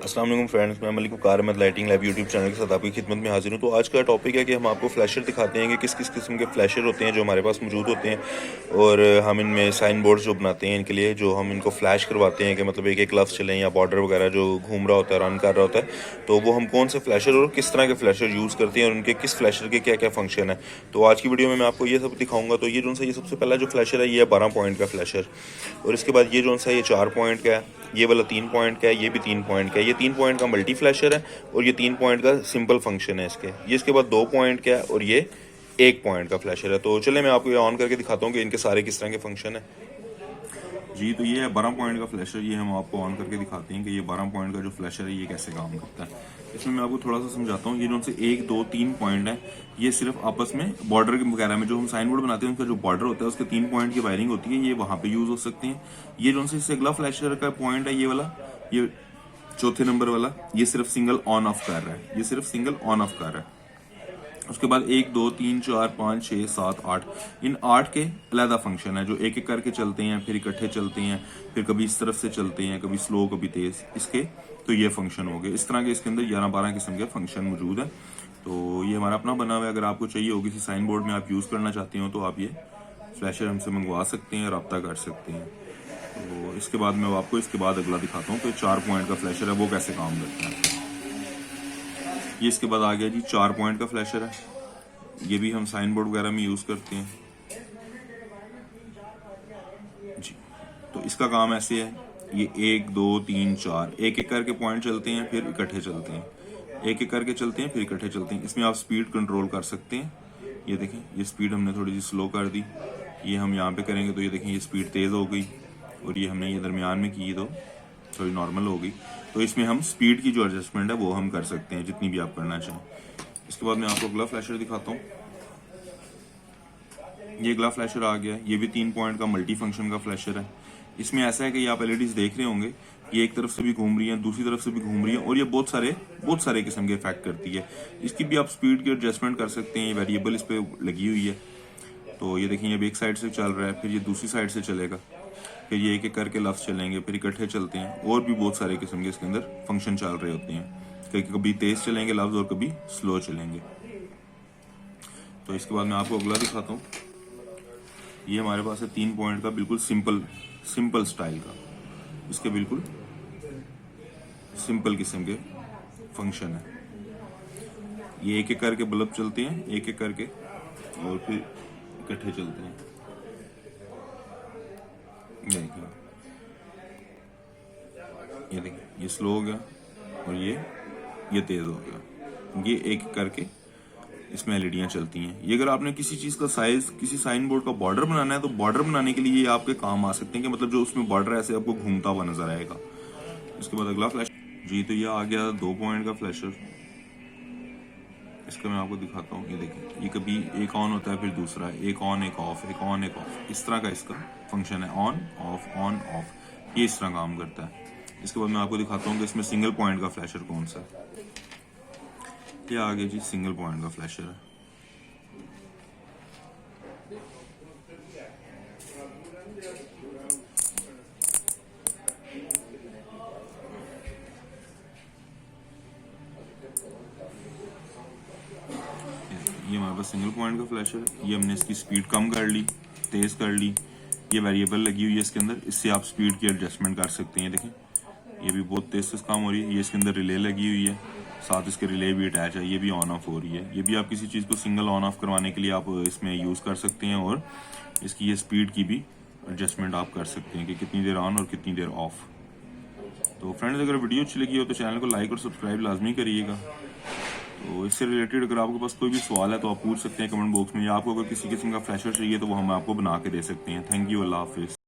अस्सलाम वालेकुम फ्रेंड्स, मैं Malik Waqar Ahmed lighting lab YouTube channel के साथ आपकी खिदमत में हाजिर हूँ। तो आज का टॉपिक है कि हम आपको फ्लैशर दिखाते हैं कि किस किस किस्म के फ्लैशर होते हैं जो हमारे पास मौजूद होते हैं, और हम इनमें साइन बोर्ड्स जो बनाते हैं इनके लिए, जो हम इनको फ्लैश करवाते हैं कि मतलब एक एक लफ्ज़ चलें या बॉर्डर वगैरह जो घूम रहा होता है, रन कर रहा होता है, तो वो हम कौन से फ्लैशर और किस तरह के फ्लैशर यूज़ करते हैं और उनके किस फ्लैशर के क्या क्या फंक्शन है। तो आज की वीडियो में मैं आपको ये सब दिखाऊंगा। तो ये जो सा ये सबसे पहला जो फ्लैशर है ये है 12 पॉइंट का फ्लैशर, और इसके बाद ये जो सा ये 4 पॉइंट का है, ये वाला 3 पॉइंट का है, ये भी 3 पॉइंट का है, ये 3 पॉइंट का मल्टी फ्लैशर है, और ये 3 पॉइंट का सिंपल फंक्शन है इसके। ये इसके बाद 2 पॉइंट का है और ये 1 पॉइंट का फ्लैशर है। तो चले मैं आपको ये ऑन करके दिखाता हूँ कि इनके सारे किस तरह के फंक्शन है जी। तो ये है 12 पॉइंट का फ्लैशर, ये हम आपको ऑन करके दिखाते हैं कि ये 12 पॉइंट का जो फ्लैशर है ये कैसे काम करता है। इसमें मैं आपको थोड़ा सा समझाता हूँ। ये जो से 1 2 3 पॉइंट है, ये सिर्फ आपस में बॉर्डर के वगैरह में जो हम साइन बोर्ड बनाते हैं उसका जो बॉर्डर होता है उसके 3 पॉइंट की वायरिंग होती है, ये वहां पे यूज हो सकते हैं। ये जो से इससे अगला फ्लैशर का पॉइंट है ये वाला, ये चौथे नंबर वाला, ये सिर्फ सिंगल ऑन ऑफ कर रहा है, ये सिर्फ सिंगल ऑन ऑफ कर रहा है। उसके बाद 1 2 3 4 5 6 7 8, इन 8 के अलग फंक्शन है जो एक एक करके चलते हैं, फिर इकट्ठे चलते हैं, फिर कभी इस तरफ से चलते हैं, कभी स्लो कभी तेज इसके। तो ये फंक्शन हो गए। इस तरह के इसके अंदर 11-12 किस्म के फंक्शन मौजूद है। तो ये हमारा अपना बना हुआ है। अगर आपको चाहिए हो किसी साइन बोर्ड में आप यूज करना चाहते हो तो आप ये फ्लैशर हमसे मंगवा सकते हैं, रब्ता कर सकते हैं। तो इसके बाद मैं आपको इसके बाद अगला दिखाता हूँ कि 4 पॉइंट का फ्लैशर है वो कैसे काम करता है। ये इसके बाद आ गया जी 4 पॉइंट का फ्लैशर है, ये भी हम साइन बोर्ड वगैरह में यूज करते हैं जी। तो इसका काम ऐसे है, ये 1 2 3 4 एक एक करके पॉइंट चलते हैं, फिर इकट्ठे चलते हैं, एक एक करके चलते हैं, फिर इकट्ठे चलते हैं। इसमें आप स्पीड कंट्रोल कर सकते हैं। ये देखें, ये स्पीड हमने थोड़ी सी स्लो कर दी, ये हम यहाँ पे करेंगे तो ये देखें ये स्पीड तेज हो गई, और ये हमने ये दरमियान में की तो थोड़ी नॉर्मल हो गई। तो इसमें हम स्पीड की जो एडजस्टमेंट है वो हम कर सकते हैं जितनी भी आप करना चाहें। इसके बाद मैं आपको अगला फ्लैशर दिखाता हूँ। ये अगला फ्लैशर आ गया, ये भी 3 पॉइंट का मल्टी फंक्शन का फ्लैशर है। इसमें ऐसा है कि ये आप एलईडीज देख रहे होंगे, ये एक तरफ से भी घूम रही है, दूसरी तरफ से भी घूम रही है, और ये बहुत सारे किस्म के इफेक्ट करती है। इसकी भी आप स्पीड की एडजस्टमेंट कर सकते हैं, ये वेरिएबल इस पे लगी हुई है। तो ये देखिए, ये एक साइड से चल रहा है, फिर ये दूसरी साइड से चलेगा, फिर ये एक एक करके लफ्ज चलेंगे, फिर इकट्ठे चलते हैं, और भी बहुत सारे किस्म के इसके अंदर फंक्शन चल रहे होते हैं। कभी तेज चलेंगे लफ्ज और कभी स्लो चलेंगे। तो इसके बाद मैं आपको अगला दिखाता हूँ। ये हमारे पास है 3 पॉइंट का, बिल्कुल सिंपल स्टाइल का, इसके बिल्कुल सिंपल किस्म के फंक्शन है। ये एक एक करके बल्ब चलते हैं, एक एक करके, और फिर इकट्ठे चलते हैं। ये देखिए, ये स्लो हो गया और ये तेज हो गया। ये एक एक करके इसमें एलईडियां चलती हैं। ये अगर आपने किसी चीज का साइज, किसी साइन बोर्ड का बॉर्डर बनाना है तो बॉर्डर बनाने के लिए ये आपके काम आ सकते हैं, कि मतलब जो उसमें बॉर्डर ऐसे आपको घूमता हुआ नजर आएगा। इसके बाद अगला फ्लैश जी, तो ये आ गया 2 पॉइंट का फ्लैशर। इसका मैं आपको दिखाता हूँ। ये देखिए, ये कभी एक ऑन होता है, फिर दूसरा, एक ऑन एक ऑफ, एक ऑन एक ऑफ, इस तरह का इसका फंक्शन है, ऑन ऑफ, ये इस तरह काम करता है। इसके बाद मैं आपको दिखाता हूँ कि इसमें सिंगल पॉइंट का फ्लैशर कौन सा है। ये आ गया जी सिंगल पॉइंट का फ्लैशर है। ये हमारे पास सिंगल पॉइंट का फ्लैशर है। ये हमने इसकी स्पीड कम कर ली, तेज कर ली। ये वेरिएबल लगी हुई है इसके अंदर, इससे आप स्पीड की एडजस्टमेंट कर सकते हैं। देखें, ये भी बहुत तेज से काम हो रही है। ये इसके अंदर रिले लगी हुई है, साथ इसके रिले भी अटैच है, ये भी ऑन ऑफ हो रही है। ये भी आप किसी चीज़ को सिंगल ऑन ऑफ करवाने के लिए आप इसमें यूज़ कर सकते हैं, और इसकी ये स्पीड की भी एडजस्टमेंट आप कर सकते हैं कि कितनी देर ऑन और कितनी देर ऑफ। तो फ्रेंड्स, अगर वीडियो अच्छी लगी हो तो चैनल को लाइक और सब्सक्राइब लाजमी करिएगा। तो इससे रिलेटेड अगर आपके पास कोई भी सवाल है तो आप पूछ सकते हैं कमेंट बॉक्स में, या आपको अगर किसी किस्म का फ्लैशर चाहिए तो वो हम आपको बना के दे सकते हैं। थैंक यू, अल्लाह हाफिज़।